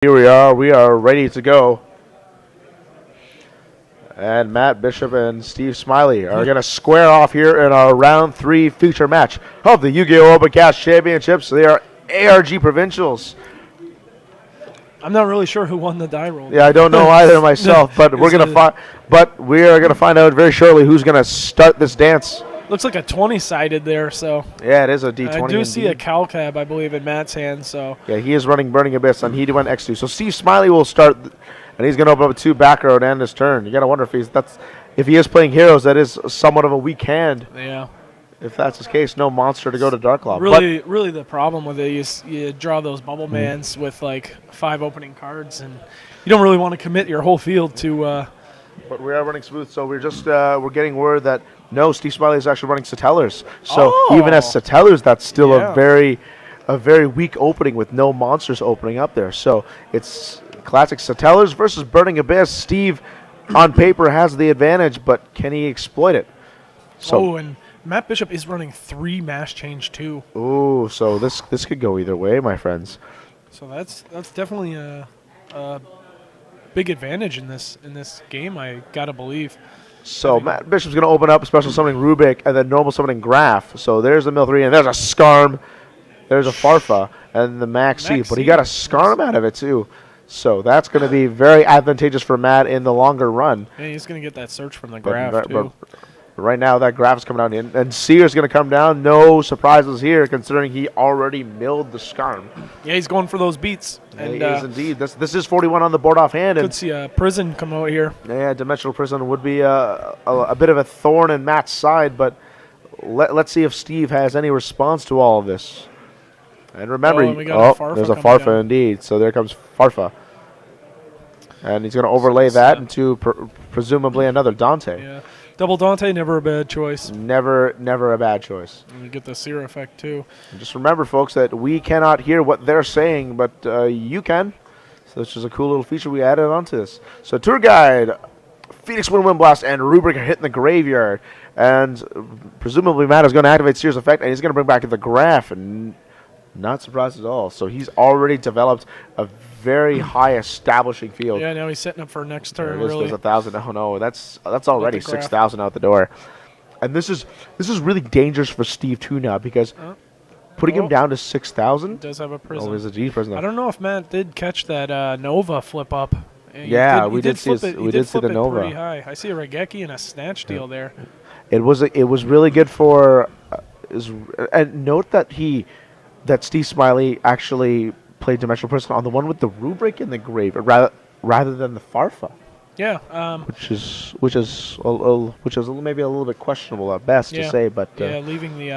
Here we are ready to go. And Matt Bishop and Steve Smiley are going to square off here in our round 3 feature match of the Yu-Gi-Oh! Open Cast Championships. They are ARG Provincials. I'm not really sure who won the die roll. Yeah, I don't know either myself, but we are gonna find out very shortly who's gonna start this dance. Looks like a 20-sided there, so. Yeah, it is a D20. I do see indeed. a Cal Cab, I believe, in Matt's hand, so. Yeah, he is running Burning Abyss, and he went X2. So Steve Smiley will start, and he's gonna open up 2 back row to end his turn. You gotta wonder if he is playing heroes, that is somewhat of a weak hand. Yeah. If that's his case, no monster to go to Dark Law. Really, the problem with it is you draw those bubble mans with like 5 opening cards, and you don't really want to commit your whole field to. But we are running smooth, so we're getting word that no, Steve Smiley is actually running Setellers. So even as Setellers, that's still a very weak opening with no monsters opening up there. So it's classic Setellers versus Burning Abyss. Steve, on paper, has the advantage, but can he exploit it? So and Matt Bishop is running 3 mass change too. Ooh, so this could go either way, my friends. So that's definitely a big advantage in this game, I gotta believe. So Matt Bishop's going to open up special summoning Rubik and then normal summoning Graph. So there's a Mill 3, and there's a Skarm. There's a Farfa, and the Max Seed. But he got a Skarm out of it, too. So that's going to be very advantageous for Matt in the longer run. Yeah, he's going to get that search from the Graph, too. But right now, that Graph is coming down in. And Seer's going to come down. No surprises here, considering he already milled the Skarm. Yeah, he's going for those beats. And he is indeed. This is 41 on the board offhand. Could see a Prison come out here. Yeah, Dimensional Prison would be a bit of a thorn in Matt's side, but let's see if Steve has any response to all of this. And remember, there's a Farfa down. Indeed. So there comes Farfa. And he's going to overlay that into presumably another Dante. Yeah. Double Dante, never a bad choice. Never a bad choice. And you get the Seer effect, too. And just remember, folks, that we cannot hear what they're saying, but you can. So this is a cool little feature we added onto this. So Tour Guide, Phoenix Wind Blast, and Rubric are hitting the graveyard. And presumably Matt is going to activate Seer's effect, and he's going to bring back the Graph. And not surprised at all. So he's already developed a very high establishing field. Yeah, now he's setting up for next turn. There's 1,000. Oh no, that's already 6,000 out the door. And this is really dangerous for Steve too now, because putting him down to 6,000 does have a Prison. Oh, there's a G Prison. I don't know if Matt did catch that Nova flip up. Yeah, we did see the Nova. Pretty high. I see a Regeki and a Snatch deal there. It was really good for. And note that Steve Smiley actually played Dimensional Prison on the one with the Rubric in the grave, rather than the Farfa. Yeah, which is maybe a little bit questionable at best to say, but leaving the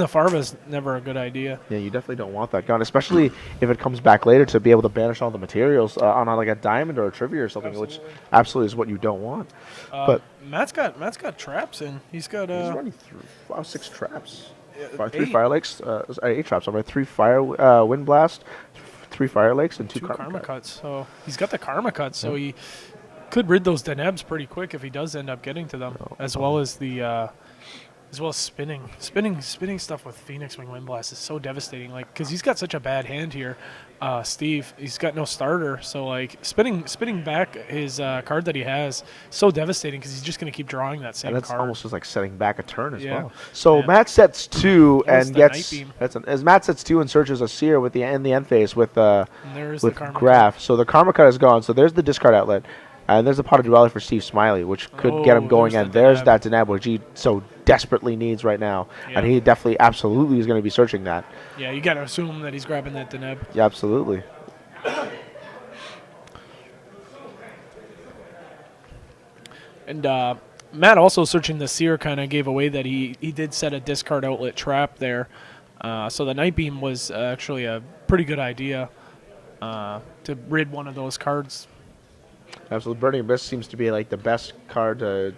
Farfa is never a good idea. Yeah, you definitely don't want that gun, especially if it comes back later to be able to banish all the materials on like a diamond or a trivia or something, which absolutely is what you don't want. But Matt's got traps in. He's running through 6 traps. 3 Fire Lakes, 8 traps. 3 Fire Wind Blast, 3 Fire Lakes, and 2 Karma Cuts. So he's got the Karma Cuts, so he could rid those Denebs pretty quick if he does end up getting to them, as well as spinning stuff with Phoenix Wind Blast is so devastating. Like, because he's got such a bad hand here, Steve. He's got no starter, so like spinning back his card that he has so devastating, because he's just going to keep drawing that same card. And that's almost just like setting back a turn as well. So Matt sets 2 and gets as Matt sets 2 and searches a Seer with the end phase with Graph. So the Karma Cut is gone. So there's the discard outlet. And there's a Pot of Duality for Steve Smiley, which could get him going. And there's that Deneb, which he so desperately needs right now. Yeah. And he definitely, absolutely is going to be searching that. Yeah, you got to assume that he's grabbing that Deneb. Yeah, absolutely. And Matt also searching the Seer kind of gave away that he did set a discard outlet trap there. So the Night Beam was actually a pretty good idea to rid one of those cards. Absolutely, Burning Abyss seems to be like the best card to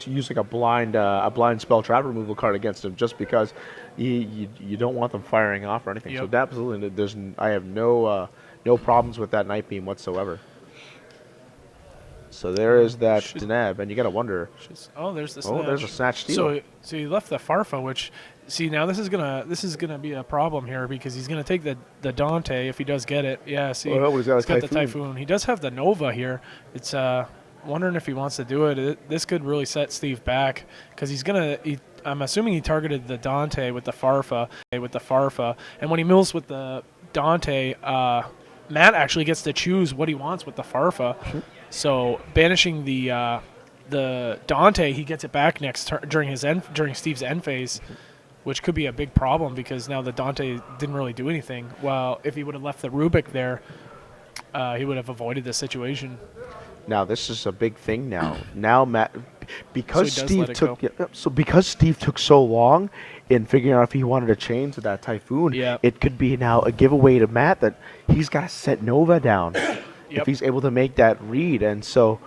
use like a blind spell trap removal card against him, just because you don't want them firing off or anything. So absolutely, I have no problems with that Night Beam whatsoever. So there is that Should- Deneb, and you got to wonder. Oh, there's the Oh, there's a snatch. snatch steal. So he left the Farfa, which now this is gonna be a problem here because he's gonna take the Dante if he does get it. Yeah, see, Oh, he's got he's got the Typhoon. Typhoon. He does have the Nova here. It's wondering if he wants to do it. This could really set Steve back because I'm assuming he targeted the Dante with the Farfa, and when he mills with the Dante, Matt actually gets to choose what he wants with the Farfa. So banishing the Dante, he gets it back next during Steve's end phase, which could be a big problem because now the Dante didn't really do anything. Well, if he would have left the Rubik there, he would have avoided the situation. Now this is a big thing. Now Matt, because So he does let it go. because Steve took so long in figuring out if he wanted to change to that Typhoon, Yeah. it could be now a giveaway to Matt that he's got to set Nova down if Yep. he's able to make that read, and so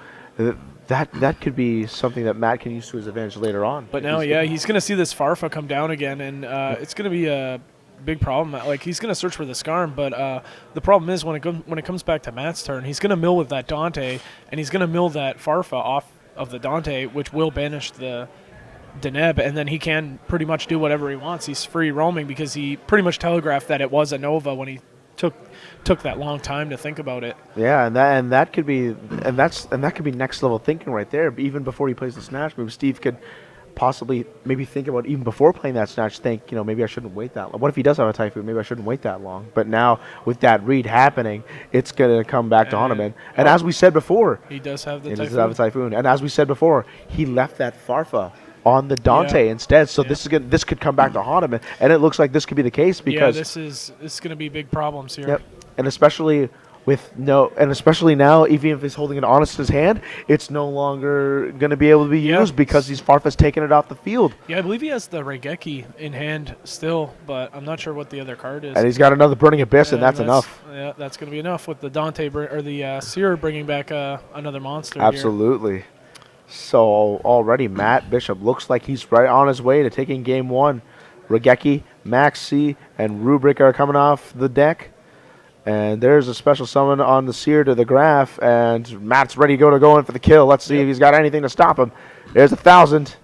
that could be something that Matt can use to his advantage later on. But now, he's going to see this Farfa come down again, and it's going to be a big problem. Like, he's going to search for the Scarm, but the problem is when it comes back to Matt's turn, he's going to mill with that Dante, and he's going to mill that Farfa off of the Dante, which will banish the Deneb, and then he can pretty much do whatever he wants. He's free roaming because he pretty much telegraphed that it was a Nova when he took that long time to think about it. Yeah, and that could be next level thinking right there. Even before he plays the snatch move, Steve could possibly maybe think about even before playing that snatch. Think, maybe I shouldn't wait that long. What if he does have a Typhoon? Maybe I shouldn't wait that long. But now with that read happening, it's gonna come back to haunt him. And as we said before, He does have the he Typhoon. does have a Typhoon. And as we said before, he left that Farfa on the Dante instead. So this could come back to haunt him, and it looks like this could be the case because this is going to be big problems here. Yep. And especially now, even if he's holding it honest in his hand, it's no longer going to be able to be used because these Farfa's taking it off the field. Yeah, I believe he has the Regeki in hand still, but I'm not sure what the other card is. And he's got another Burning Abyss, and that's enough. Yeah, that's going to be enough with the Dante or the Seer bringing back another monster. Absolutely. Here. So already Matt Bishop looks like he's right on his way to taking game one. Regeki, Maxi, and Rubrik are coming off the deck. And there's a special summon on the Seer to the Graph, and Matt's ready to go in for the kill. Let's see if he's got anything to stop him. There's 1,000.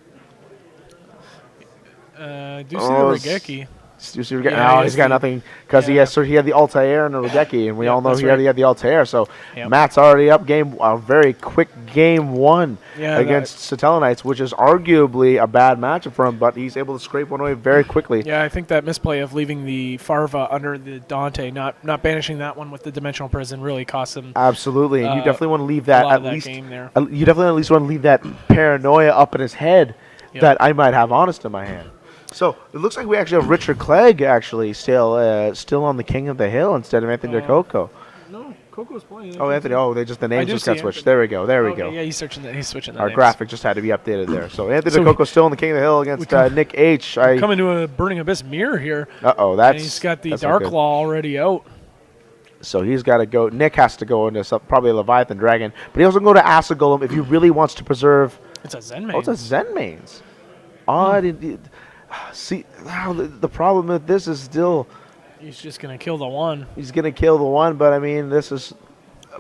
Do you see the Regeki? He's got nothing because he had the Altair and the Regeki, and we all know he already had the Altair. So Matt's already up a very quick game one against Setteller Knights, which is arguably a bad matchup for him, but he's able to scrape one away very quickly. Yeah, I think that misplay of leaving the Farva under the Dante, not banishing that one with the Dimensional Prison, really cost him. Absolutely, and you definitely want to leave that at least. Game there. You definitely at least want to leave that paranoia up in his head that I might have honest in my hand. So it looks like we actually have Richard Clegg still on the King of the Hill instead of Anthony DeCoco. No, Coco's playing. Oh, Anthony. Oh, the names just got switched. There we go. There we go. Yeah, he's switching the Our names. graphic just had to be updated there. So Anthony DeCoco's still on the King of the Hill against Nick H. Coming to a Burning Abyss mirror here. And he's got the Dark Claw already out. So he's got to go. Nick has to go into probably a Leviathan Dragon, but he also go to Acid Golem if he really wants to preserve. It's a Zen Main. Oh, it's a Zen Mains. See, the problem with this is still he's just gonna kill the one. He's gonna kill the one, but I mean,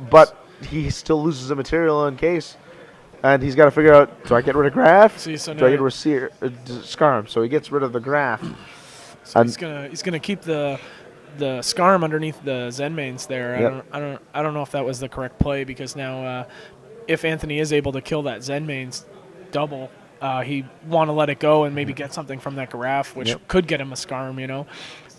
but he still loses the material in case, and he's got to figure out: do I get rid of Graph? Do I get rid of Scarm? So he gets rid of the Graph. So he's gonna keep the Scarm underneath the Zen Mains there. Yep. I don't know if that was the correct play because now if Anthony is able to kill that Zen Mains double. He want to let it go and maybe get something from that Graph, which could get him a Scarm,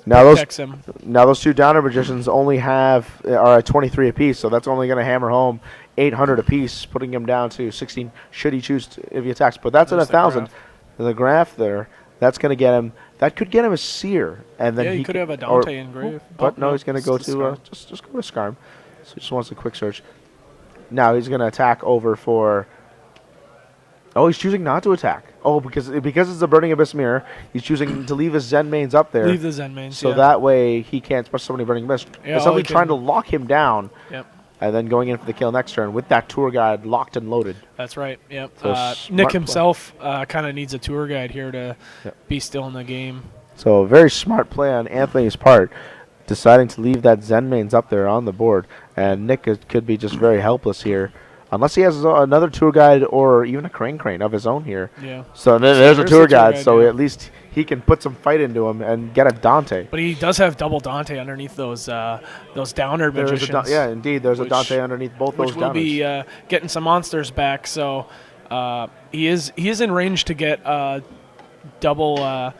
Now those two Downer Magicians only are at 23 apiece, so that's only going to hammer home 800 apiece, putting him down to 16 should he choose if he attacks. But that's at 1,000. The Graph there, that's going to get him. That could get him a Seer, and then he could have a Dante engrave. But no, he's going to go to just go to Scarm. So he just wants a quick search. Now he's going to attack over for. Oh, he's choosing not to attack. Oh, because it's a Burning Abyss mirror, he's choosing to leave his Zen Mains up there. Leave the Zen Mains, so that way he can't special somebody Burning Abyss. It's somebody trying to lock him down. Yep. And then going in for the kill next turn with that tour guide locked and loaded. That's right. Yep. So Nick himself kind of needs a tour guide here to be still in the game. So a very smart play on Anthony's part, deciding to leave that Zen Mains up there on the board, and Nick could be just very helpless here. Unless he has another tour guide or even a crane of his own here. Yeah. So then So there's a there's tour the tour guide, guide, so yeah. at least he can put some fight into him and get a Dante. But he does have double Dante underneath those downer magicians. Yeah, indeed. There's a which- Dante underneath both which those will downers. be getting some monsters back. So he is in range to get double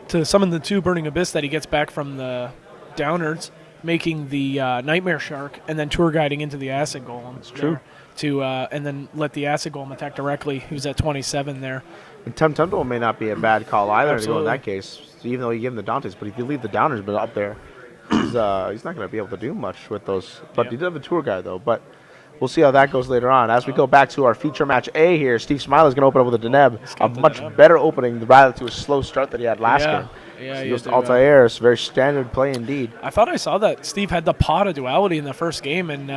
to summon the 2 Burning Abyss that he gets back from the downers, making the Nightmare Shark, and then tour guiding into the Acid Golem. That's true. And then let the Acid Golem attack directly. Who's at 27 there. And Temtempo may not be a bad call either to go in Absolutely. that case, even though you give him the Dantes. But if you leave the downers but up there, he's not going to be able to do much with those. But Yeah. he did have a tour guide, though. But we'll see how that goes later on. As we go back to our feature match A here, Steve Smiley is going to open up with a Deneb. A got the much Deneb. better opening rather to a slow start that he had last game. Yeah, So he he goes to did, Altair. It's very standard play indeed. I thought I saw that Steve had the pot of duality in the first game and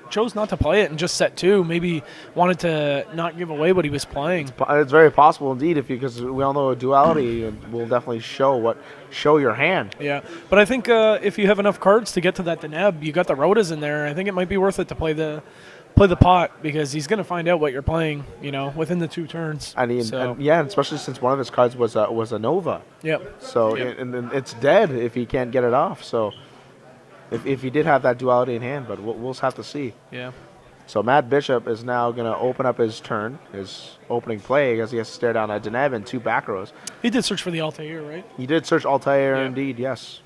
chose not to play it and just set 2. Maybe wanted to not give away what he was playing. It's very possible indeed, because we all know a duality will definitely show your hand. Yeah, but I think if you have enough cards to get to that Deneb, you got the Rotas in there. I think it might be worth it to play the pot because he's going to find out what you're playing, within the 2 turns. And especially since one of his cards was a Nova. Yep. So Yep. and it's dead if he can't get it off. So if he did have that duality in hand, but we'll have to see. Yeah. So Matt Bishop is now going to open up his turn, his opening play, because he has to stare down a Deneb and 2 back rows. He did search for the Altair, right? He did search Altair Yeah. indeed, yes.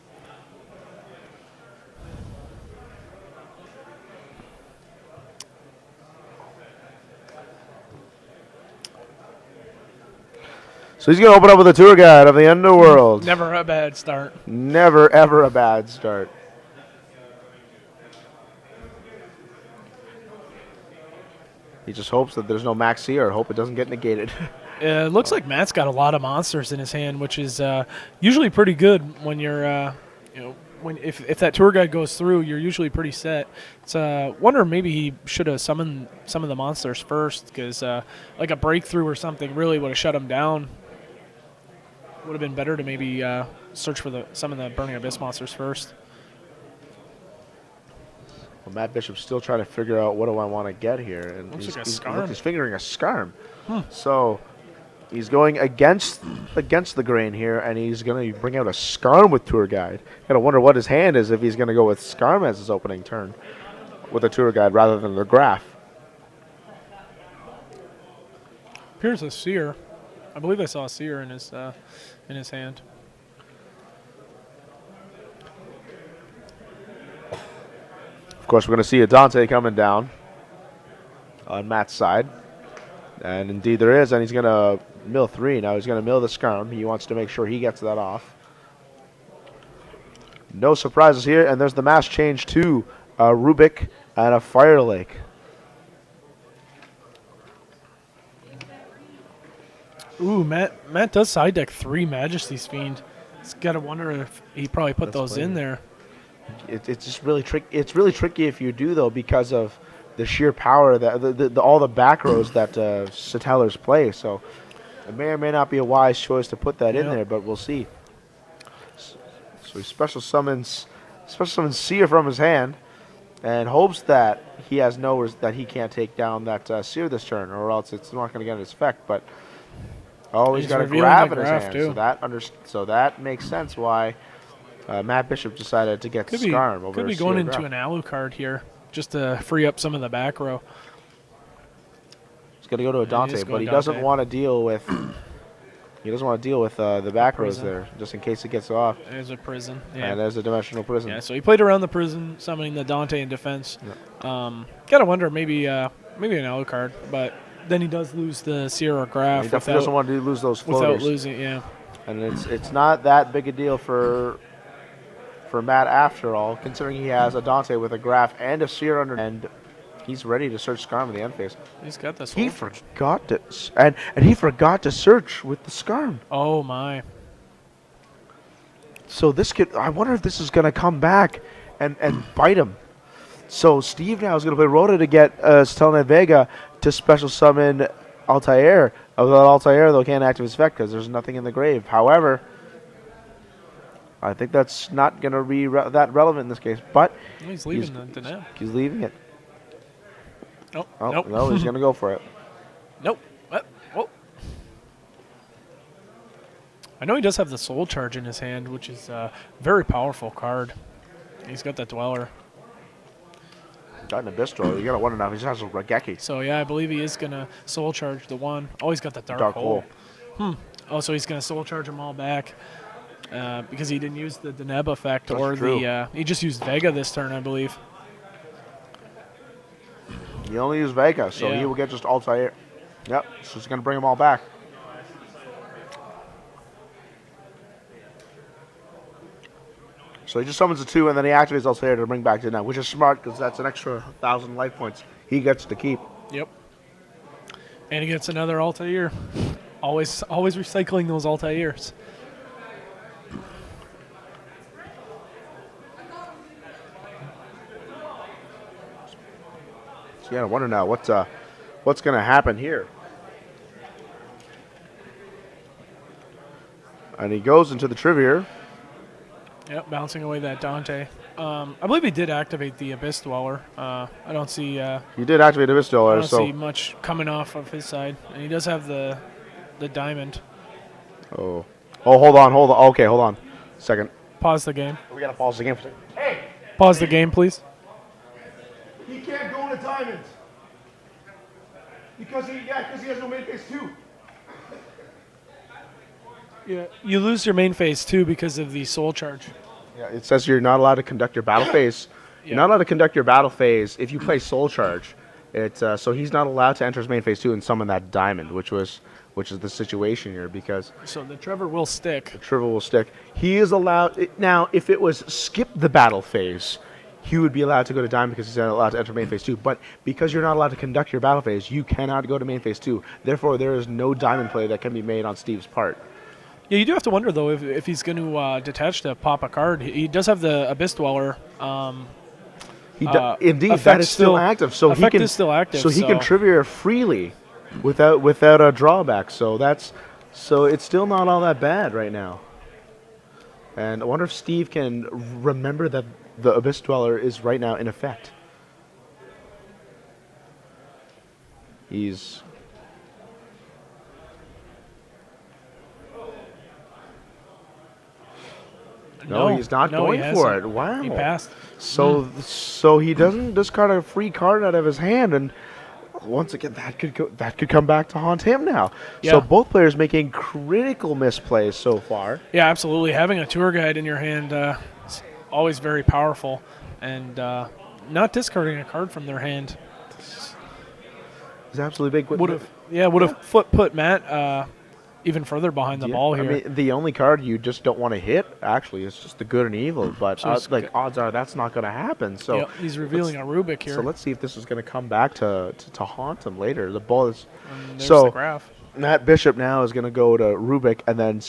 So he's going to open up with a tour guide of the underworld. Never a bad start. Never, ever a bad start. He just hopes that there's no Max here, or hope it doesn't get negated. It looks like Matt's got a lot of monsters in his hand, which is usually pretty good when you're, if that tour guide goes through, you're usually pretty set. It's wonder maybe he should have summoned some of the monsters first, because like a breakthrough or something really would have shut him down. Would have been better to maybe search for some of the Burning Abyss monsters first. Well, Matt Bishop's still trying to figure out what do I want to get here, and Looks like a he's Scarm. fingering a Scarm. So he's going against the grain here, and he's going to bring out a Scarm with tour guide. Gotta wonder what his hand is if he's going to go with Scarm as his opening turn with a tour guide rather than the Graph. Here's a Seer. I believe I saw a Seer in his hand. Of course, we're going to see a Dante coming down on Matt's side. And indeed there is, and he's going to mill 3. Now he's going to mill the Scarm. He wants to make sure he gets that off. No surprises here, and there's the mass change to a Rubik and a Fire Lake. Ooh, Matt does side deck 3 Majesty's Fiend. It's got to wonder if he probably put those in there. It's just really tricky. It's really tricky if you do, though, because of the sheer power that all the back rows that Setellers play. So it may or may not be a wise choice to put that in there, but we'll see. So he special summons Seer from his hand, and hopes that he has that he can't take down that Seer this turn, or else it's not going to get his effect. But he's got a revealing grab the in his graph, hand, too. so that makes sense why Matt Bishop decided to get Scarm over. Could be going into an Alucard here just to free up some of the back row. He's going to go to a Dante, but he doesn't want to deal with. He doesn't want to deal with the back rows there, just in case it gets off. There's a prison. Yeah. And there's a dimensional prison. Yeah, so he played around the prison, summoning the Dante in defense. Gotta wonder, maybe an Alucard, but then he does lose the Seer or Graph. He definitely doesn't want to lose those floaters. Without losing, yeah. And it's not that big a deal for Matt after all, considering he has a Dante with a Graph and a Seer under, and he's ready to search Scarm in the end phase. He's got this. He forgot to and he forgot to search with the Scarm. Oh my! So I wonder if this is going to come back and bite him. So Steve now is going to play Rhoda to get Setteller Vega to special summon Altair. Without Altair, though, can't activate his effect because there's nothing in the grave. However, I think that's not going to be that relevant in this case. But He's leaving the Deneb. He's leaving it. Nope. Oh, Nope. no, he's going to go for it. Nope. Whoa. I know he does have the Soul Charge in his hand, which is a very powerful card. He's got the Dweller. Got an Abyss Dweller. You got to wonder now if he has a Regeki. So, yeah, I believe he is going to Soul Charge the one. Oh, he's got the Dark Hole. Oh, so he's going to Soul Charge them all back because he didn't use the Deneb effect. That's or true. He just used Vega this turn, I believe. He only used Vega, so Yeah. he will get just Altair. Yep, so he's going to bring them all back. So he just summons a 2, and then he activates Altair to bring back the 9, which is smart because that's an extra 1,000 life points he gets to keep. Yep. And he gets another Altair. Always recycling those Altairs. So yeah, I wonder now what's going to happen here. And he goes into the Trivier. Yep, bouncing away that Dante. I believe he did activate the Abyss Dweller. I don't see. He did activate Abyss I Dweller, don't so see much coming off of his side, and he does have the diamond. oh, hold on. Okay, hold on. Second. Pause the game. We gotta pause the game for a second. Pause the game, please. He can't go into diamonds because he has no main phase 2. Yeah, you lose your main phase too because of the Soul Charge. Yeah, it says you're not allowed to conduct your battle phase. You're not allowed to conduct your battle phase if you play Soul Charge. So he's not allowed to enter his main phase 2 and summon that diamond, which is the situation here because So the Trevor will stick. the Trivial will stick. He is allowed now. If it was skip the battle phase, he would be allowed to go to diamond because he's not allowed to enter main phase 2. But because you're not allowed to conduct your battle phase, you cannot go to main phase 2. Therefore, there is no diamond play that can be made on Steve's part. Yeah, you do have to wonder though if he's going to detach to pop a card. He does have the Abyss Dweller. Indeed, effect that is still still- active. So he effect can is still active, So he can so- trivia freely, without a drawback. So it's still not all that bad right now. And I wonder if Steve can remember that the Abyss Dweller is right now in effect. He's No, he's not going for hasn't. it. Wow. He passed. So he doesn't discard a free card out of his hand, and once again that could come back to haunt him now. Yeah. So both players making critical misplays so far. Yeah, absolutely. Having a tour guide in your hand is always very powerful, and not discarding a card from their hand It's absolutely big. would have put Matt even further behind the ball here. I mean, the only card you just don't want to hit actually is just the good and evil, but So it's odds are that's not going to happen. So Yep, he's revealing a Rubik here. So let's see if this is going to come back to haunt him later. The ball is And there's so the graph. Matt Bishop now is going to go to Rubik and then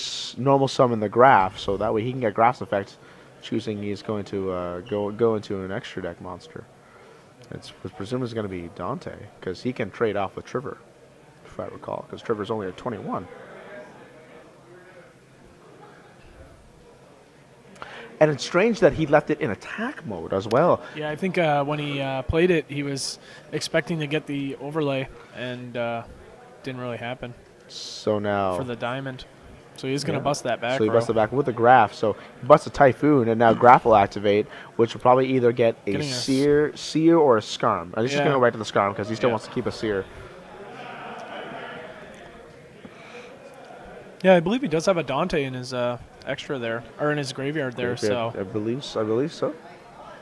normal summon the graph, so that way he can get graph's effects. Choosing he's going to go into an extra deck monster. It's presumed it's going to be Dante because he can trade off with Trevor, if I recall, because Trevor's only at 21. And it's strange that he left it in attack mode as well. Yeah, I think when he played it, he was expecting to get the overlay, and didn't really happen So now for the diamond. So he's going to Yeah. bust that back So he row. busts it back with the graph. So he busts a Typhoon, and now graph will activate, which will probably either get a Getting a seer or a Scarm. And he's just Yeah. going to go right to the Scarm because he still Yeah. wants to keep a Seer. Yeah, I believe he does have a Dante in his extra there, or in his graveyard there. So I believe so.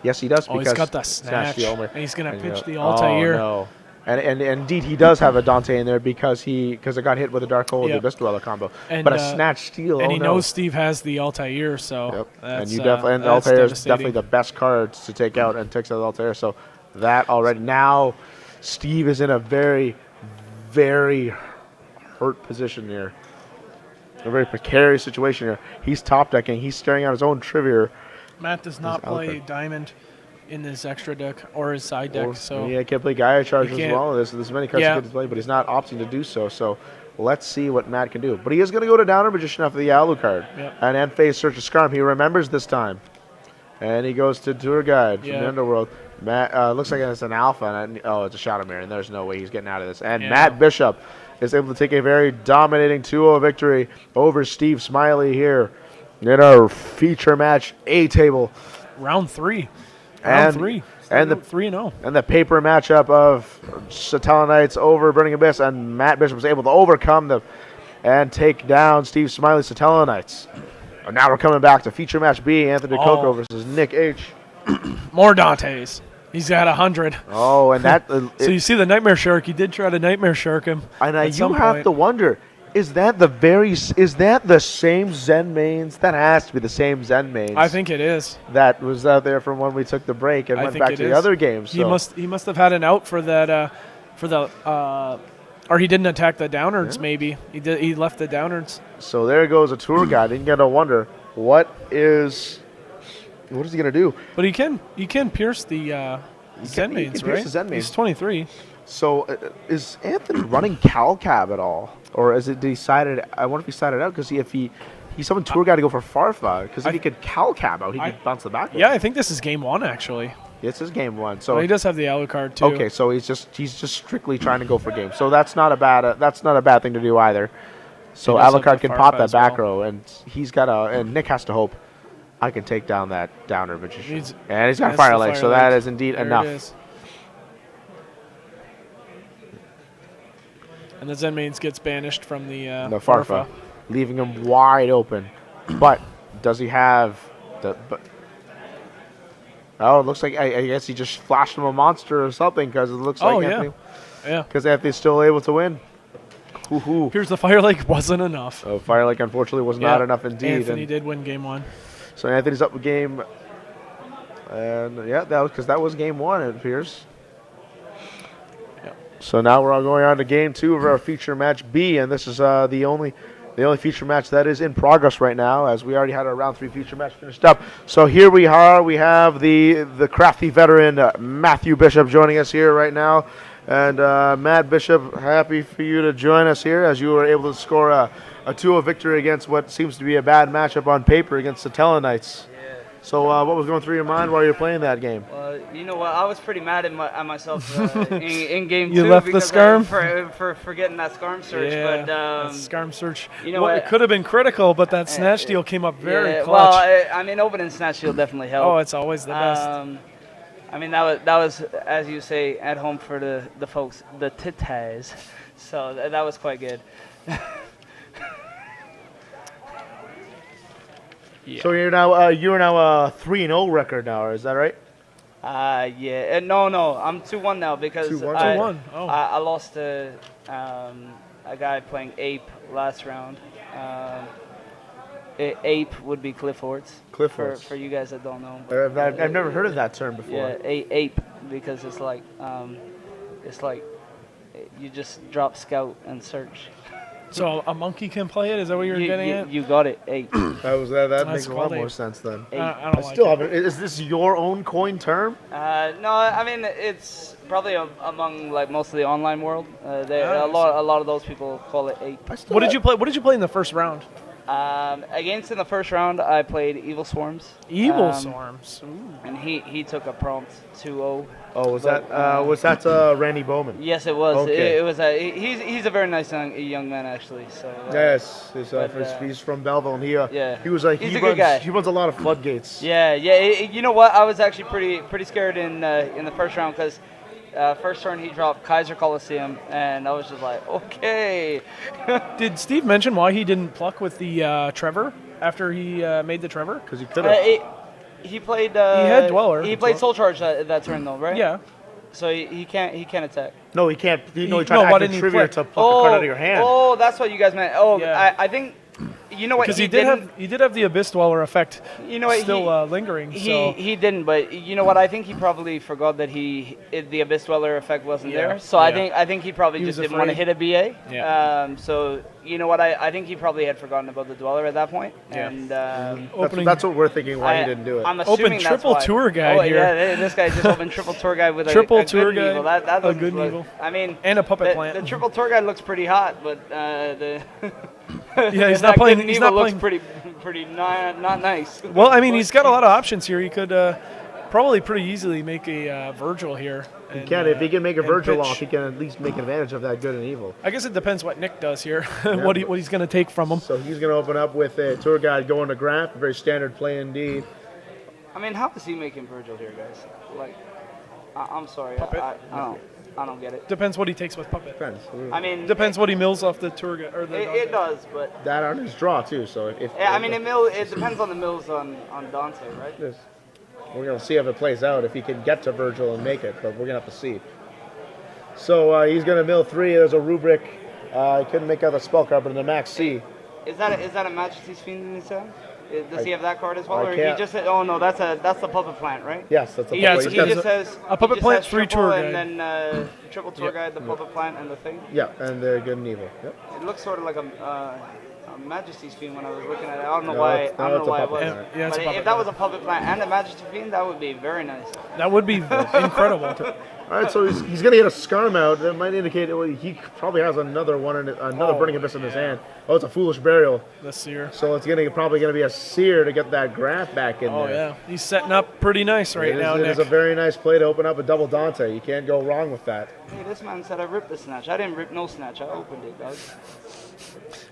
Yes, he does. oh, he's because got the snatch, the Omer. and he's going to And pitch you the go, Altair. Oh, no. And indeed, he does have a Dante in there because it got hit with a Dark Hole with Yep. the Abyss Dweller combo. And, But a Snatch Steal, And oh he no. knows Steve has the Altair, so Yep. that's, And you definitely, and that's Altair is devastating. definitely the best card to take out, and takes out Altair. So that already now, Steve is in a very, very hurt position here. A very precarious situation here. He's top decking. He's staring at his own Trivier. Matt does not out play there. Diamond in his extra deck or his side deck, so Yeah, he can't play Gaia Charge He as can't- well. There's many cards Yeah. he could play, but he's not opting to do so. So let's see what Matt can do. But he is going to go to Downer Magician after the Alu card. Yep. And end phase Search of Scarm. He remembers this time. And he goes to Tour Guide from Yeah. the Underworld. Matt, looks like it's an alpha. And it's a shadow mirror, and there's no way he's getting out of this. And Yeah. Matt Bishop is able to take a very dominating 2-0 victory over Steve Smiley here in our feature match A table. Round 3. And- Round 3. and the- 3-0. And the paper matchup of Setteller Knights over Burning Abyss, and Matt Bishop was able to overcome them and take down Steve Smiley Setteller Knights. And now we're coming back to feature match B, Anthony Coco versus Nick H. More Dantes. He's got 100. Oh, and that So you see the Nightmare Shark. He did try to Nightmare Shark him. and at you some have point. to wonder, is that the same Zen mains? That has to be the same Zen mains. I think it is. that was out there from when we took the break and I went think back it to the is. other games. He So. must have had an out for that or he didn't attack the downwards. Maybe he left the downwards. So there goes a tour guide. And you got to wonder what is he gonna do? But he can pierce the Zen he can mains, pierce right? the Zen mains. He's 23. So is Anthony running Cal Cab at all, or is it decided? I wonder if he decided out because if he summoned tour guide to go for Farfa, because if he could Cal Cab out, he could bounce the back. Yeah, I think this is game 1 actually. This is game 1. So Well, he does have the Alucard too. okay, so he's just strictly trying to go for game. So that's not a bad thing to do either. So He does have Alucard the can pop Farfa that as back well. row, and and Nick has to hope I can take down that downer magician. He's- And he's got That's fire the leg, fire so leg. that is indeed There enough. It is. And the Zen mains gets banished from the Farfa, leaving him wide open. But does he have the? Oh, it looks like I guess he just flashed him a monster or something because it looks like Oh, yeah. Anthony. Yeah. Because Anthony's still able to win. Hoo-hoo. Here's the fire leg wasn't enough. Oh, fire like unfortunately was not Yeah, enough indeed. Anthony And did win game 1. so Anthony's up with game. And yeah, that was game 1. It appears. Yep. So now we're all going on to game 2 of our feature match B, and this is the only feature match that is in progress right now, as we already had our round 3 feature match finished up. So here we are. We have the crafty veteran Matthew Bishop joining us here right now, and Matt Bishop, happy for you to join us here as you were able to score a 2-0 victory against what seems to be a bad matchup on paper against the Setteller Knights. So what was going through your mind while you were playing that game? Well, you know what? I was pretty mad at myself in game 2. You left the because Scarm? for getting that Scarm search. Yeah, but that Scarm search. you know well, what? it could have been critical, but that snatch deal came up very yeah, clutch. well, I mean, opening snatch shield definitely helped. Oh, it's always the best. I mean, that was as you say at home for the folks, the titties. So that was quite good. Yeah. So you're now a 3-0 record now, is that right? Yeah. No, I'm 2-1 now because 2-1? I, 2-1, oh. I lost to a guy playing Ape last round. Ape would be Clifford's. Clifford's. For you guys that don't know. I've never heard of that term before. Yeah, ape because it's like you just drop scout and search. So a monkey can play it? Is that what you're getting at? You got it, ape. That makes a lot called more Ape. sense then. Ape. I don't I like still it. haven't. Is this your own coin term? No, I mean it's probably among like most of the online world. A I lot of those people call it ape. What did you play? What did you play in the first round? Against in the first round, I played Evil Swarms. Evil Um, Swarms. Ooh. And he took a prompt 2-0. Oh, was But, that Randy Bowman? Yes, it was. Okay. It was. He's a very nice young man actually. So. Yes, but, he's from Belleville, and yeah. he was like He's he a good runs guy. he runs a lot of floodgates. Yeah. You know what? I was actually pretty scared in the first round because first turn he dropped Kaiser Coliseum, and I was just like, okay. Did Steve mention why he didn't pluck with the Trevor after he made the Trevor? Because he could have. He played. He had Dweller. He played Soul Charge that turn though, right? Yeah. So he can't attack. No, he can't. He No, tried why to act didn't in he trivia play? to pluck the card out of your hand. Oh, that's what you guys meant. Oh, Yeah. I think. You know what? Because he did have the Abyss Dweller effect. You know what? Still lingering. So He didn't, but you know what? I think he probably forgot that the Abyss Dweller effect wasn't Yeah, there. So yeah. I think he probably He just was didn't want to afraid. hit a BA. Yeah. So you know what? I think he probably had forgotten about the Dweller at that point. Yeah. And opening That's what we're thinking. Why he didn't do it? I'm assuming Open that's triple why. tour guide oh, here. Yeah, this guy just opened triple tour guide with Triple a tour good guide, Evil. That a doesn't good look- Evil. I mean, and a puppet the, plant. the triple tour guide looks pretty hot, but the Yeah, he's that not playing. good He's Evil not looks playing. pretty not nice. Well, I mean, he's got a lot of options here. He could probably pretty easily make a Virgil here. He and, can. If he can make a and Virgil pitch. off, he can at least make advantage of that good and evil. I guess it depends what Nick does here, what he's going to take from him. So he's going to open up with a tour guide going to Graf. Very standard play indeed. I mean, how is he making Virgil here, guys? Like, I'm sorry, Puppet? I don't get it. Depends what he takes with Puppet. Depends. I mean, Depends what he mills off the tour guide. Or the it does, but That on his draw too. So if yeah, I mean, it depends on the mills on Dante, right? Yes. We're going to see if it plays out, if he can get to Virgil and make it, but we're going to have to see. So he's going to mill 3. There's a rubric. I couldn't make out the spell card, but in the max C. Is that a Majesty's Fiend in his hand? Does he have that card as well, I or he can't- just said, oh no, that's the puppet plant, right? Yes, that's a Yeah, play. it's- He There's just has a puppet he just plant, has 3 triple tour and guide. then triple tour guide, the puppet plant, and the thing. Yeah, and they're good and evil. Yep. It looks sort of like a Majesty's Fiend when I was looking at it. I don't know No, why. it's- I no, don't it's know a why it puppet was. plant. Yeah, it's a But puppet if that was plant. a puppet plant and a Majesty's Fiend, that would be very nice. That would be incredible. All right, so he's going to get a Scarm out. That might indicate he probably has another one, another Burning Abyss in his hand. Oh, it's a Foolish Burial. The Seer. So it's probably going to be a Seer to get that Graf back in Oh, there. yeah. He's setting up pretty nice right now, It Nick. is a very nice play to open up a double Dante. You can't go wrong with that. Hey, this man said I ripped the snatch. I didn't rip no snatch. I opened it, dog.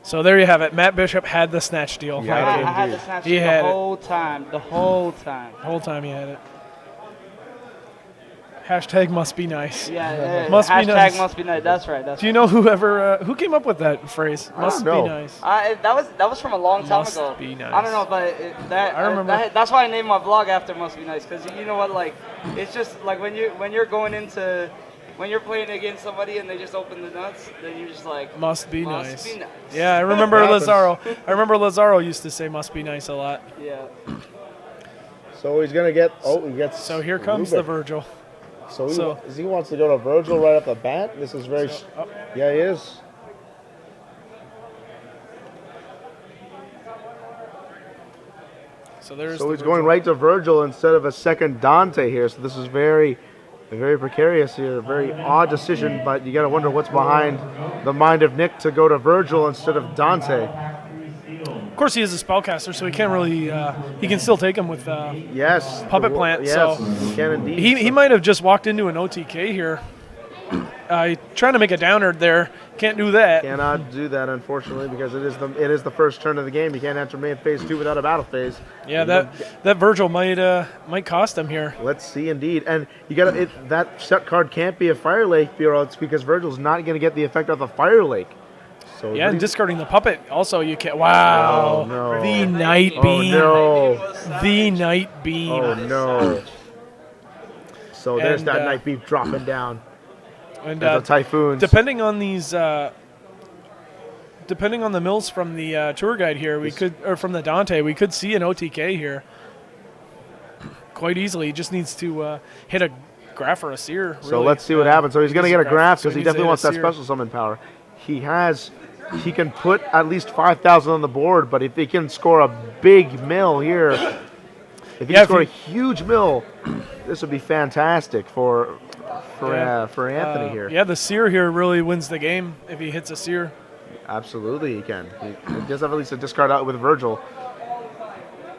So there you have it. Matt Bishop had the snatch deal. Yeah, right did. I had indeed. the snatch He the had it. whole time. The whole time. The whole time he had it. Hashtag must be nice. Yeah, Must be hashtag nice. must be nice. That's right. That's Do you know who came up with that phrase? Must be know. nice. that was from a long time Must ago. be nice. I don't know, but I remember. that's why I named my vlog after Must Be Nice, because you know what, like, it's just like when you're going into when you're playing against somebody and they just open the nuts, then you're just like Must be must nice. be nice. Yeah, I remember Happens. Lazaro. I remember Lazaro used to say "must be nice" a lot. Yeah. So he's going to get. Oh, he gets. So here comes the Virgil. So So- he wants to go to Virgil right off the bat. This is very. Oh, Yeah, he is. so there's. So the he's going Virgil. right to Virgil instead of a second Dante here. So this is very precarious here. Very odd decision, but you got to wonder what's behind the mind of Nick to go to Virgil instead of Dante. Of course, he is a spellcaster, so he can't really. He can still take him with. Yes. Puppet plant, Yes, so he can indeed. He might have just walked into an OTK here. Trying to make a downer there. Can't do that. Cannot do that, unfortunately, because it is the first turn of the game. You can't enter main phase 2 without a battle phase. Yeah, that Virgil might cost him here. Let's see, indeed. And you got that set card can't be a Fire Lake Bureau. It's because Virgil's not going to get the effect of the Fire Lake. So Yeah, and discarding the puppet. Also, you can't. Wow. Oh, no. The Night Oh Beam. no! The Night Beam. Oh no! So there's And, that Night Beam dropping down. And There's the Typhoons. depending on these, depending on the mills from the tour guide here, or from the Dante, we could see an OTK here quite easily. He just needs to hit a Graf or a Seer. So really. let's see what happens. So he's going to get a Graf so because he needs to definitely hit a wants that Seer. special summon power. He can put at least 5,000 on the board, but if he can score a big mill here, if he Yeah, can if score he- a huge mill, this would be fantastic for Anthony here. Yeah, the Seer here really wins the game if he hits a Seer. Absolutely, he can. He does have at least a discard out with Virgil.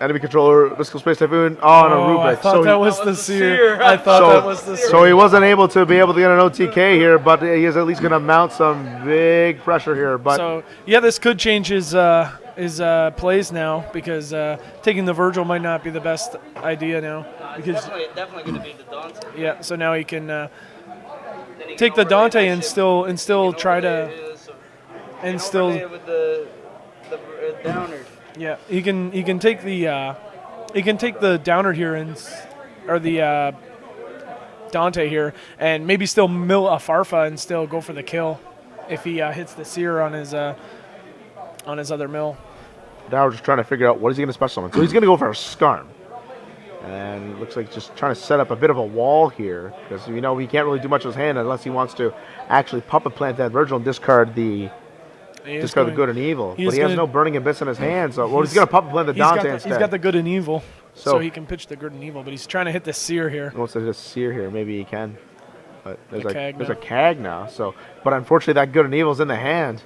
Enemy controller, Mystical Space Typhoon. Oh, and a I rubric. thought So that he- was the the Seer. Seer. I thought So- that was the Seer. So he wasn't able to get an OTK here, but he is at least going to mount some big pressure here. But So yeah, this could change his plays now because taking the Virgil might not be the best idea now It's because definitely going to be the Dante. yeah. So now he can Then he take can the Dante overlay that and shit. still He can try to overlay it, so- and and still overlay it with the downer. yeah. He can take the downer here or the Dante here and maybe still mill a Farfa and still go for the kill if he hits the Seer on his other mill. now we're just trying to figure out what is he going to special summon. So he's going to go for a Scarm. And it looks like just trying to set up a bit of a wall here because, he can't really do much with his hand unless he wants to actually puppet plant that Virgil and discard the good and evil. he But is he has gonna- no Burning Abyss in his hand, so he's going to puppet plant the Dante instead. He's got the good and evil, so So- he can pitch the good and evil. But he's trying to hit the Seer here. He wants to just Seer here. Maybe he can. But there's The Cag there's now. a Cag now. So, but unfortunately, that good and evil's in the hand.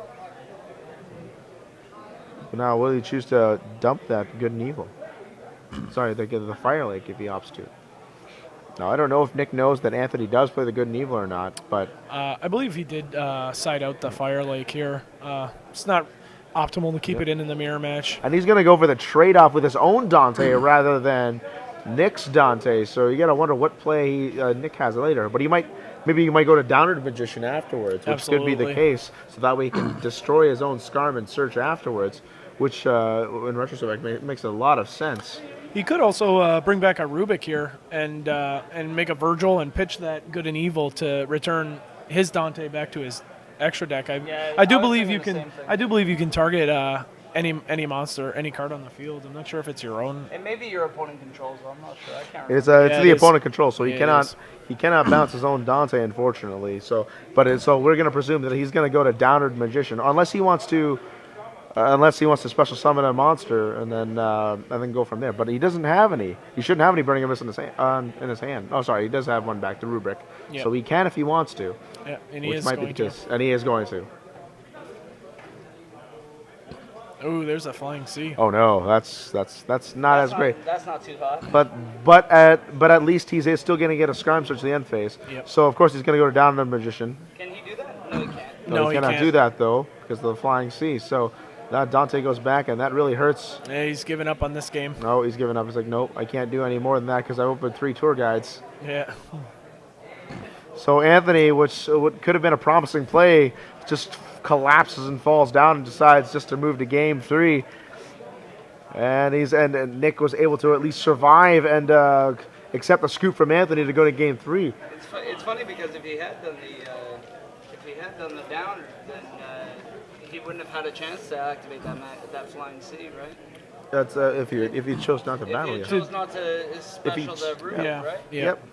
But now, will he choose to dump that good and evil? Sorry, the Fire Lake if he opts to. Now, I don't know if Nick knows that Anthony does play the good and evil or not, but I believe he did side out the Fire Lake here. It's not optimal to keep it in the mirror match. and he's going to go for the trade-off with his own Dante rather than Nick's Dante. So you got to wonder what play Nick has later. But maybe he might go to Downward Magician afterwards, which could be the Absolutely. case. So that way he can destroy his own Scarm and search afterwards, which in retrospect makes a lot of sense. He could also bring back a Rubik here and make a Virgil and pitch that good and evil to return his Dante back to his extra deck. I do was believe you thinking the can. same thing. I do believe you can target any monster, any card on the field. I'm not sure if it's your own. And maybe your opponent controls. I'm not sure. I can't It's remember. Yeah, the it is. opponent control, so Yeah, it he cannot bounce his own Dante, unfortunately. So we're going to presume that he's going to go to Downward Magician unless he wants to special summon a monster and then go from there. But he doesn't have any. He shouldn't have any Burning Abyss in his hand. Oh, sorry, he does have one back to Rubric, Yep. so he can if he wants to, Yeah, and he which is might be going the case, and he is going to. Oh, there's a Flying C. Oh no, that's not as great. That's not too hot. But at least he's still going to get a Scarm Search to the end phase. Yep. So of course he's going to go to Downward Magician. Can he do that? No, he can't. No, he he cannot can't. do that though because of the Flying C. So that Dante goes back, and that really hurts. Yeah, he's given up on this game. No, he's giving up. He's like, nope, I can't do any more than that because I opened 3 tour guides. Yeah. So Anthony, which could have been a promising play, just collapses and falls down and decides just to move to game 3. And Nick was able to at least survive and accept a scoop from Anthony to go to game 3. It's funny because if he had done the downer, then he wouldn't have had a chance to activate that flying C, right? That's if he chose not to battle If you. he chose not to special the Rubik, Yeah. right? Yeah. Yep.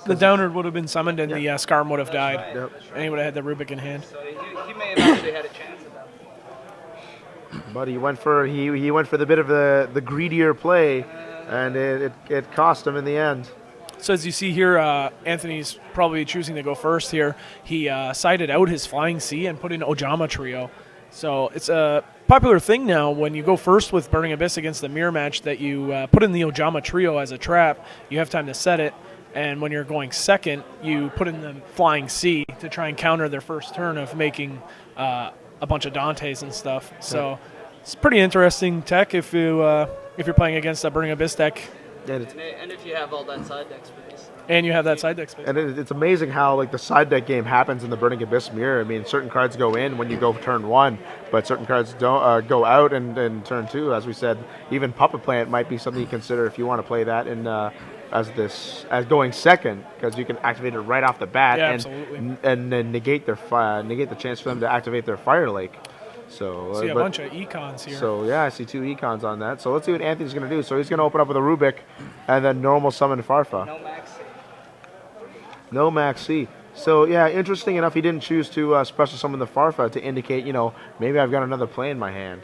The Downward would have been summoned and the Scarm would have died. right. Yep. And he would have had the Rubik in hand. So he may have actually had a chance at that. But he went for the bit of the greedier play, and it cost him in the end. So as you see here, Anthony's probably choosing to go first here. He sided out his Flying C and put in Ojama Trio. So it's a popular thing now when you go first with Burning Abyss against the mirror match that you put in the Ojama Trio as a trap. You have time to set it. And when you're going second, you put in the Flying C to try and counter their first turn of making a bunch of Dantes and stuff. So it's pretty interesting tech if you're playing against a Burning Abyss deck And if you have all that side deck space. and you have that side deck space. And it's amazing how like the side deck game happens in the Burning Abyss mirror. I mean, certain cards go in when you go turn 1, but certain cards don't go out in turn 2. As we said, even Puppet Plant might be something you consider if you want to play that in as going second, because you can activate it right off the bat Yeah, and absolutely. and then negate the chance for them to activate their Fire Lake. So, See a but- bunch of econs here. So yeah, I see 2 econs on that. So let's see what Anthony's going to do. So he's going to open up with a Rubik, and then normal summon Farfa. No max. No Max C. So yeah, interesting enough, he didn't choose to special summon the Farfa to indicate, maybe I've got another play in my hand.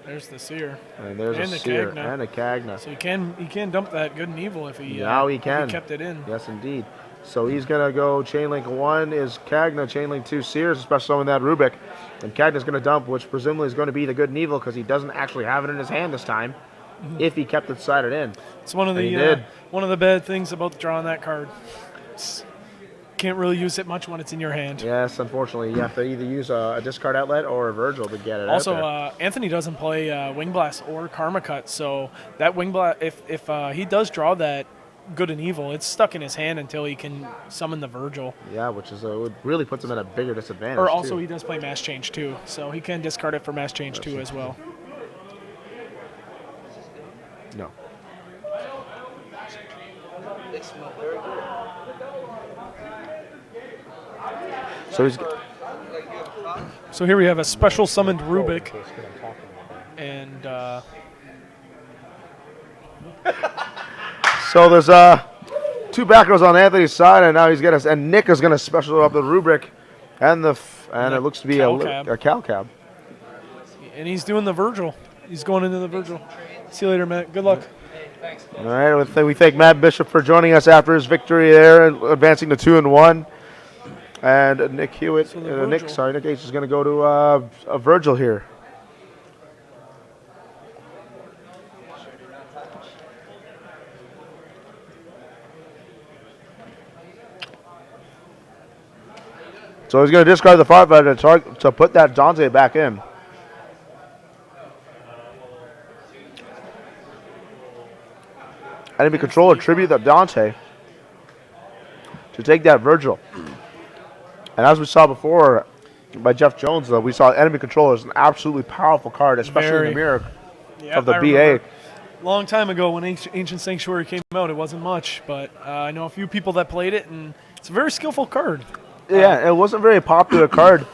There's the Seer. And there's And a the Seer Cagna. and a Cagna. So he can dump that good and evil if he Now he if can. kept it in. Yes, indeed. So he's going to go Chainlink 1 is Cagna, Chainlink 2 Sears, especially summon that Rubik. And Cagna's going to dump, which presumably is going to be the good and evil because he doesn't actually have it in his hand this time, if he kept it sided in. It's one of And he the did. one of the bad things about drawing that card. Can't really use it much when it's in your hand. Yes, unfortunately, you have to either use a discard outlet or a Virgil to get it Also, out there. Anthony doesn't play Wing Blast or Karma Cut, so that Wing Blast, if he does draw that good and evil, it's stuck in his hand until he can summon the Virgil. Yeah, which is it really puts him at a bigger disadvantage. Or also too. he does play Mass Change too, so he can discard it for Mass Change too as well. No. They smell very good. So he's Like you have a thought? So here we have a special summoned Rubik, and so there's 2 back rows on Anthony's side, and now and Nick is gonna special up the Rubric, and it looks to be Cal Cab. a Cal Cab. and he's doing the Virgil. He's going into the Virgil. See you later, Matt. Good luck. All right, we thank Matt Bishop for joining us after his victory there, and advancing to 2-1. And Nick Hewitt, So the Nick Virgil. H is going to go to a Virgil here. So he's going to discard the Farfa to put that Dante back in. Enemy controller tribute the Dante to take that Virgil. And as we saw before by Jeff Jones, though, we saw enemy controller is an absolutely powerful card, especially in the mirror of the BA. Long time ago when Ancient Sanctuary came out, it wasn't much, but I know a few people that played it, and it's a very skillful card. Yeah, it wasn't a very popular card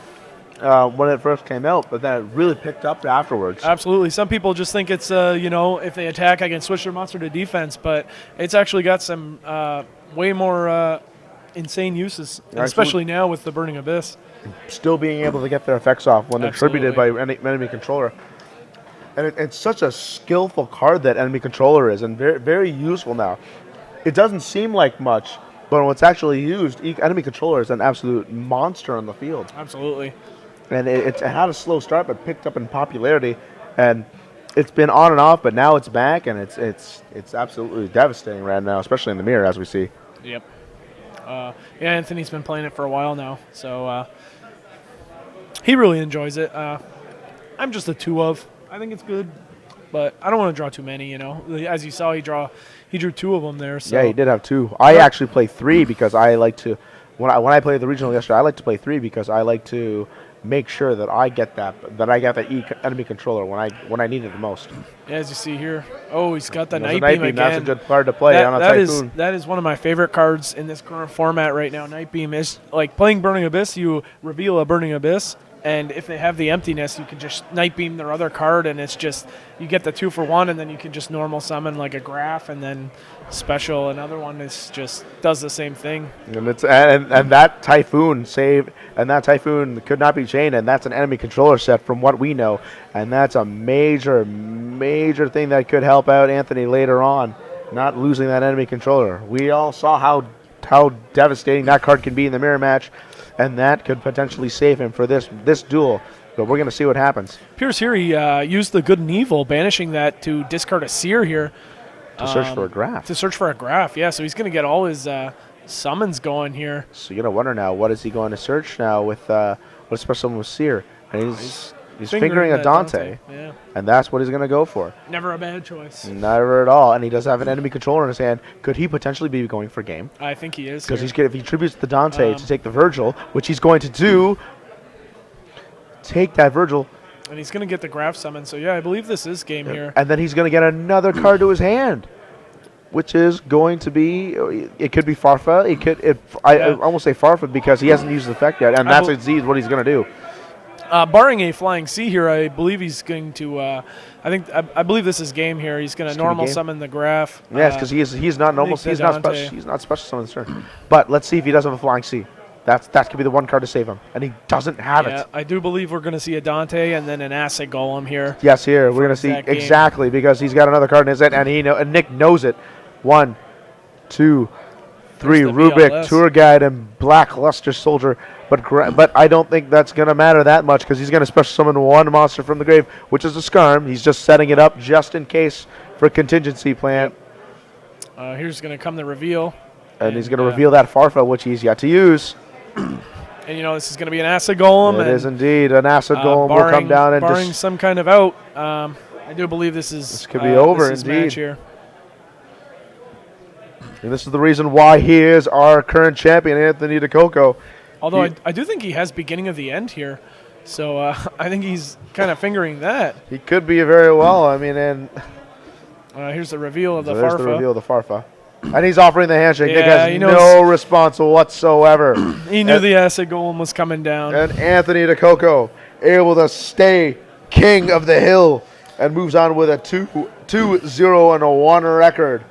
when it first came out, but then it really picked up afterwards. Absolutely. Some people just think it's, if they attack, I can switch their monster to defense, but it's actually got some way more insane uses, especially now with the Burning Abyss. Still being able to get their effects off when they're tributed by enemy controller. And it's such a skillful card that enemy controller is, and very, very useful now. It doesn't seem like much, but when it's actually used, enemy controller is an absolute monster on the field. Absolutely. And it had a slow start, but picked up in popularity, and it's been on and off, but now it's back, and it's absolutely devastating right now, especially in the mirror, as we see. Yep. Anthony's been playing it for a while now, so he really enjoys it. I'm just a 2 of. I think it's good, but I don't want to draw too many, As you saw, he drew 2 of them there. So. Yeah, he did have 2. I actually play 3 because I like to, when I played the regional yesterday, I like to play 3 because I like to make sure that I get that enemy controller when I need it the most. Yeah, as you see here. Oh, he's got the Night Night Beam again. That's a good card to play on a Typhoon. That is one of my favorite cards in this current format right now. Night Beam is like playing Burning Abyss. You reveal a Burning Abyss, and if they have the emptiness, you can just Night Beam their other card, and it's just you get the 2 for 1, and then you can just normal summon like a Graph, and then special another one is just does the same thing. And that Typhoon could not be chained, and that's an enemy controller set from what we know, and that's a major thing that could help out Anthony later on, not losing that enemy controller. We all saw how devastating that card can be in the mirror match, and that could potentially save him for this duel. But we're going to see what happens. Appears here he used the Good and Evil, banishing that to discard a Seer here. To search for a Graph. To search for a Graph, yeah. So he's going to get all his summons going here. So you're going to wonder now, what is he going to search now with what special summon with Seer? And he's fingering a Dante. Yeah. And that's what he's going to go for. Never a bad choice. Never at all. And he does have an enemy controller in his hand. Could he potentially be going for game? I think he is. Because if he tributes the Dante to take the Virgil, which he's going to do, take that Virgil. And he's going to get the Graph summon. So, yeah, I believe this is game here. And then he's going to get another card to his hand, which is going to be, it could be Farfa. I almost say Farfa because he hasn't used the effect yet, and that's indeed what he's going to do. Barring a Flying C here, I believe he's going to. I believe this is game here. He's going to normal summon the Graph. Yes, because he's not normal. He's not special summon this turn. But let's see if he does have a Flying C. That could be the one card to save him, and he doesn't have it. I do believe we're going to see a Dante and then an Acid Golem here. Yes, here we're going to see exactly because he's got another card in his hand, and Nick knows it. 1, 2, 3. Rubik, VLS. Tour Guide, and Black Luster Soldier. But I don't think that's going to matter that much because he's going to special summon one monster from the grave, which is a Skarm. He's just setting it up just in case for a contingency plan. Here's going to come the reveal. And he's going to reveal that Farfa, which he's yet to use. And, this is going to be an Acid Golem. It is indeed. An Acid Golem will come down and barring some kind of out. I do believe this could be over, indeed. Match here. And this is the reason why he is our current champion, Anthony DeCoco. Although I do think he has beginning of the end here. So I think he's kind of fingering that. He could be very well. I mean, and here's the reveal of the Farfa. There's the reveal of the Farfa. And he's offering the handshake. Yeah, Nick has no response whatsoever. He knew the Acid Golem was coming down. And Anthony DeCoco able to stay king of the hill and moves on with a 2-0 and a 1 record.